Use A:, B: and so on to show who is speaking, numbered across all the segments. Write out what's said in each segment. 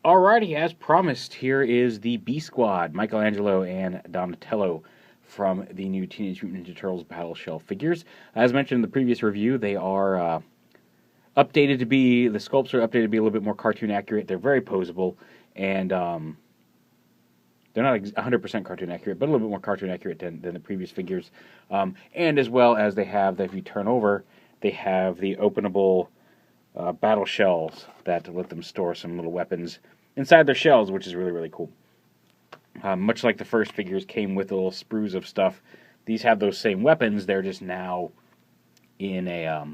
A: Alrighty, as promised, here is the B Squad, Michelangelo and Donatello from the new Teenage Mutant Ninja Turtles Battle Shell figures. As mentioned in the previous review, they are updated to be, the sculpts are updated to be a little bit more cartoon accurate. They're very posable, and they're not 100% cartoon accurate, but a little bit more cartoon accurate than the previous figures. And as well as they have, if you turn over, they have the openable battle shells that let them store some little weapons inside their shells, which is really, really cool. Much like the first figures came with little sprues of stuff, these have those same weapons. They're just now in a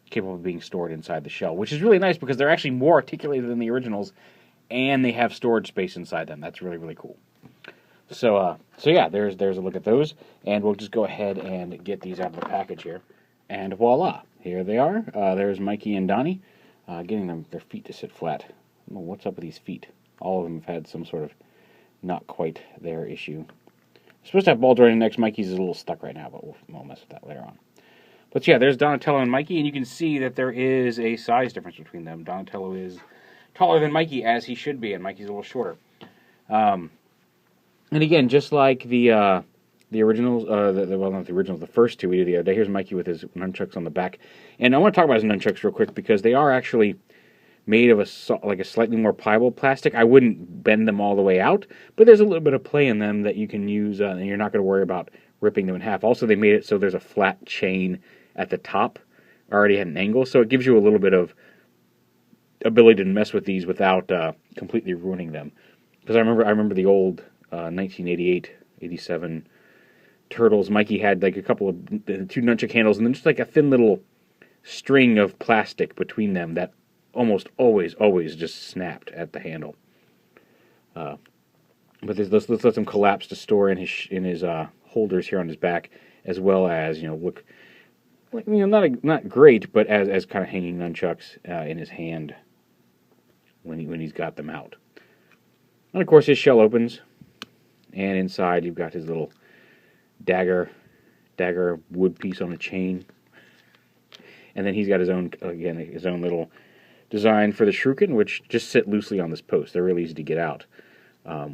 A: capable of being stored inside the shell, which is really nice because they're actually more articulated than the originals, and they have storage space inside them. That's really, really cool. So yeah, there's a look at those, and we'll just go ahead and get these out of the package here, and voila, here they are. There's Mikey and Donnie, getting their feet to sit flat. I don't know what's up with these feet. All of them have had some sort of not quite there issue. They're supposed to have ball jointed necks. Mikey's is a little stuck right now, but we'll mess with that later on. But yeah, there's Donatello and Mikey, and you can see that there is a size difference between them. Donatello is taller than Mikey, as he should be, and Mikey's a little shorter. And again, just like the originals, well, not the originals, the first two we did the other day. Here's Mikey with his nunchucks on the back, and I want to talk about his nunchucks real quick because they are actually made of a slightly more pliable plastic. I wouldn't bend them all the way out, but there's a little bit of play in them that you can use, and you're not going to worry about ripping them in half. Also, they made it so there's a flat chain at the top, already at an angle, so it gives you a little bit of ability to mess with these without completely ruining them. Because I remember the old 1988, 87 Turtles. Mikey had like a couple of two nunchuck handles, and then just like a thin little string of plastic between them that almost always just snapped at the handle. But let's let them collapse to store in his holders here on his back, as well as look like not great, but as kind of hanging nunchucks in his hand when he's got them out. And of course his shell opens, and inside you've got his little dagger wood piece on a chain, and then he's got his own little design for the shuriken, which just sit loosely on this post. They're really easy to get out,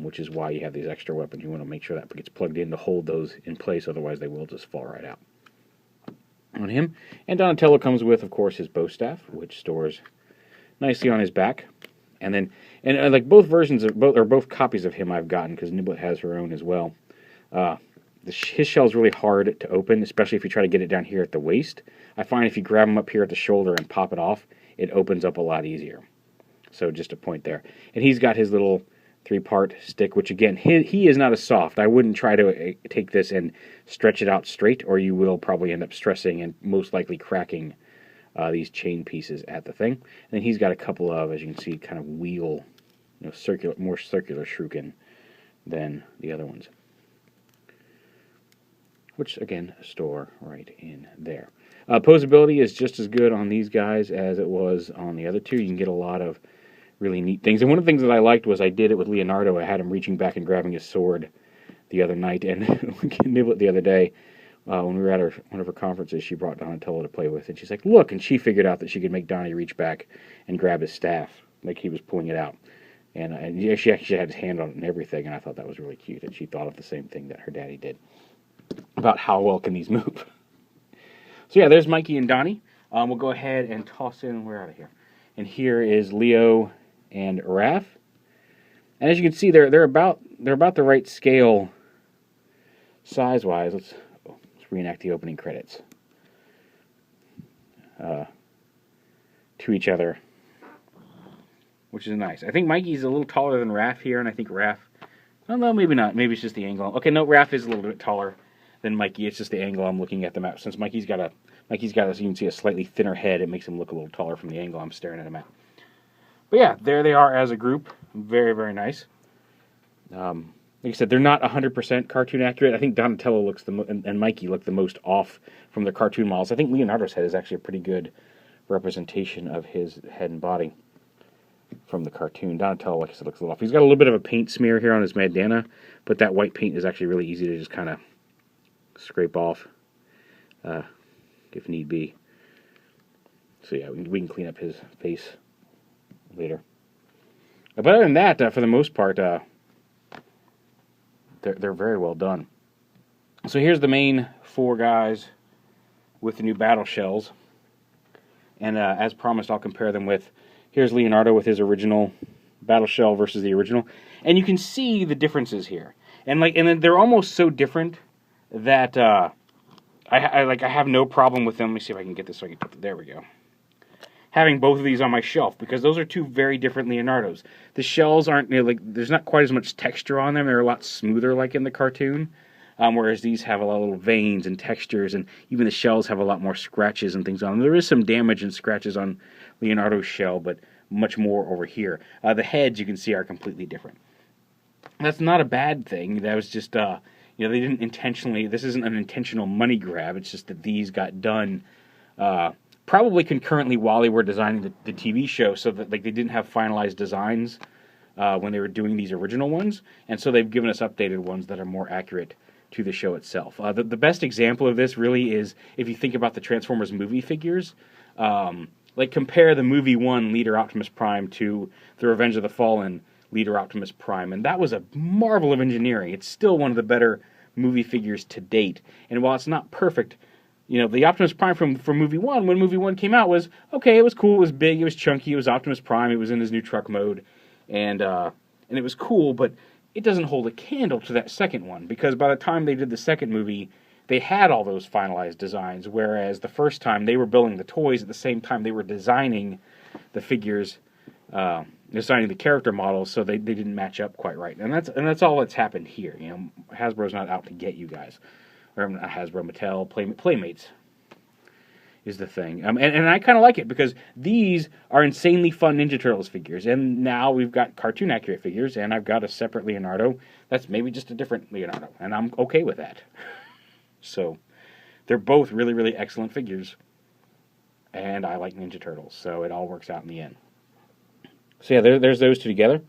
A: which is why you have these extra weapons. You want to make sure that gets plugged in to hold those in place, otherwise they will just fall right out on him. And Donatello comes with, of course, his bow staff, which stores nicely on his back. And like both versions of both copies of him I've gotten, because Niblet has her own as well. His shell is really hard to open, especially if you try to get it down here at the waist. I find if you grab him up here at the shoulder and pop it off, it opens up a lot easier. So just a point there. And he's got his little 3-part stick, which again, he is not as soft. I wouldn't try to take this and stretch it out straight, or you will probably end up stressing and most likely cracking these chain pieces at the thing. And then he's got a couple of, as you can see, kind of wheel, more circular shuriken than the other ones, which again store right in there. Posability is just as good on these guys as it was on the other two. You can get a lot of really neat things. And one of the things that I liked was I did it with Leonardo. I had him reaching back and grabbing his sword the other night. And Niblet the other day, when we were at one of her conferences, she brought Donatello to play with. And she's like, look. And she figured out that she could make Donnie reach back and grab his staff like he was pulling it out. And she actually had his hand on it and everything. And I thought that was really cute. And she thought of the same thing that her daddy did about how well can these move. So yeah, there's Mikey and Donnie. We'll go ahead and toss in, we're out of here. And here is Leo and Raph. And as you can see, they're about the right scale size-wise. Let's reenact the opening credits. To each other, which is nice. I think Mikey's a little taller than Raph here, and I think Raph, oh no, maybe not. Maybe it's just the angle. Okay, no, Raph is a little bit taller than Mikey. It's just the angle I'm looking at them at. Since Mikey's got, as you can see, a slightly thinner head, it makes him look a little taller from the angle I'm staring at him at. But yeah, there they are as a group. Very, very nice. Like I said, they're not 100% cartoon accurate. I think Donatello and Mikey look the most off from the cartoon models. I think Leonardo's head is actually a pretty good representation of his head and body from the cartoon. Donatello, like I said, looks a little off. He's got a little bit of a paint smear here on his bandana, but that white paint is actually really easy to just kind of scrape off if need be. So yeah, we can clean up his face later. But other than that, for the most part, they're very well done. So here's the main 4 guys with the new battle shells. And as promised, I'll compare them with, here's Leonardo with his original battle shell versus the original. And you can see the differences here. And then they're almost so different that I have no problem with them. Let me see if I can get this so I can put there we go. Having both of these on my shelf, because those are 2 very different Leonardos. The shells aren't, there's not quite as much texture on them. They're a lot smoother like in the cartoon. Whereas these have a lot of little veins and textures, and even the shells have a lot more scratches and things on them. There is some damage and scratches on Leonardo's shell, but much more over here. The heads, you can see, are completely different. That's not a bad thing. That was just, they didn't intentionally, this isn't an intentional money grab. It's just that these got done probably concurrently while they were designing the TV show, so that they didn't have finalized designs when they were doing these original ones. And so they've given us updated ones that are more accurate to the show itself. The best example of this really is if you think about the Transformers movie figures. Compare the movie 1 Leader Optimus Prime to the Revenge of the Fallen Leader Optimus Prime, and that was a marvel of engineering. It's still one of the better movie figures to date. And while it's not perfect, the Optimus Prime from movie 1, when movie 1 came out, was okay. It was cool. It was big. It was chunky. It was Optimus Prime. It was in his new truck mode, and it was cool, but it doesn't hold a candle to that second one, because by the time they did the second movie, they had all those finalized designs, whereas the first time they were building the toys at the same time they were designing the figures, designing the character models, so they didn't match up quite right. And that's all that's happened here. Hasbro's not out to get you guys. Or not Hasbro, Mattel, Playmates is the thing. And I kind of like it, because these are insanely fun Ninja Turtles figures. And now we've got cartoon accurate figures, and I've got a separate Leonardo that's maybe just a different Leonardo, and I'm okay with that. So they're both really, really excellent figures, and I like Ninja Turtles, so it all works out in the end. So yeah, there's those 2 together.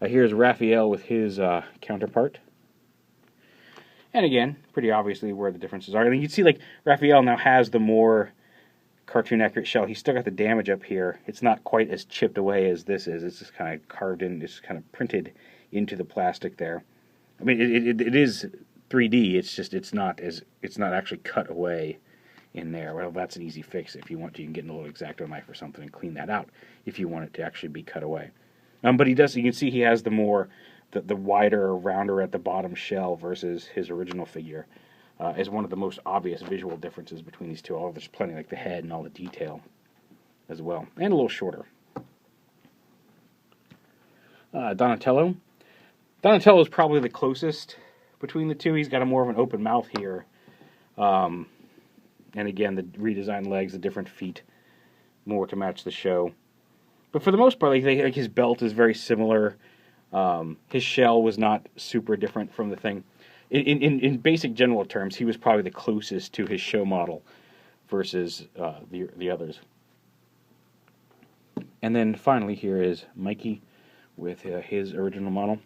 A: Here's Raphael with his counterpart. And again, pretty obviously where the differences are. And you can see, Raphael now has the more cartoon accurate shell. He's still got the damage up here. It's not quite as chipped away as this is. It's just kind of carved in, it's kind of printed into the plastic there. I mean, it is 3D. It's just it's not actually cut away in there. Well, that's an easy fix. If you want to, you can get a little X-Acto knife or something and clean that out if you want it to actually be cut away. But he does. You can see he has the more the wider, rounder at the bottom shell versus his original figure. Is one of the most obvious visual differences between these 2. Oh, there's plenty, like the head and all the detail as well. And a little shorter. Donatello. Donatello is probably the closest between the 2. He's got a more of an open mouth here. And again, the redesigned legs, the different feet, more to match the show. But for the most part, his belt is very similar. His shell was not super different from the thing. In basic general terms, he was probably the closest to his show model versus the others. And then finally here is Mikey with his original model.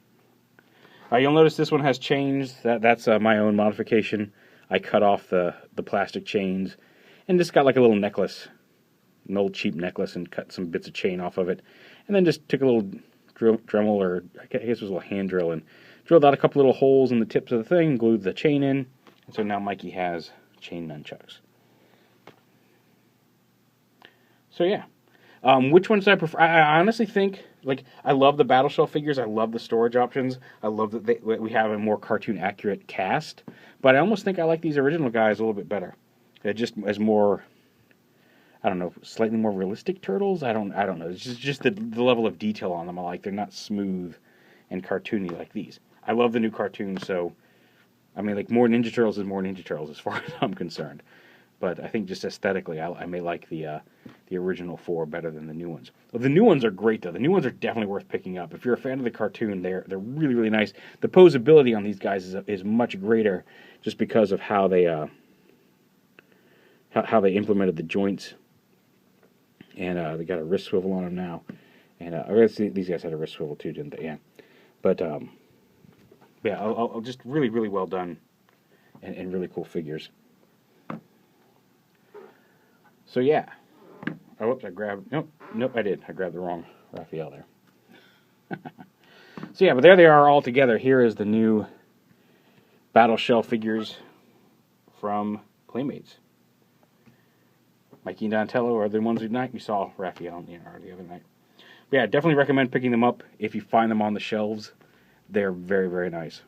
A: You'll notice this one has chains. That's my own modification. I cut off the plastic chains and just got like a little necklace, an old cheap necklace, and cut some bits of chain off of it. And then just took a little Dremel, or I guess it was a little hand drill, and drilled out a couple little holes in the tips of the thing, glued the chain in, and so now Mikey has chain nunchucks. So yeah, which ones do I prefer? I honestly think, I love the battle shell figures, I love the storage options, I love that we have a more cartoon accurate cast, but I almost think I like these original guys a little bit better. They're just as more, I don't know, slightly more realistic turtles. I don't know. It's just the level of detail on them I like. They're not smooth and cartoony like these. I love the new cartoon, so I mean, more Ninja Turtles is more Ninja Turtles as far as I'm concerned. But I think just aesthetically, I may like the original 4 better than the new ones. Well, the new ones are great though. The new ones are definitely worth picking up. If you're a fan of the cartoon, they're really, really nice. The posability on these guys is much greater, just because of how they implemented the joints. And they got a wrist swivel on them now. And I guess these guys had a wrist swivel too, didn't they? Yeah. But yeah, I'll just really, really well done, and really cool figures. So yeah. Oh, whoops! I grabbed. Nope, I did. I grabbed the wrong Raphael there. So yeah, but there they are all together. Here is the new Battle Shell figures from Playmates. Mikey and Donatello are the ones we saw Raphael the other night. But yeah, definitely recommend picking them up if you find them on the shelves. They're very, very nice.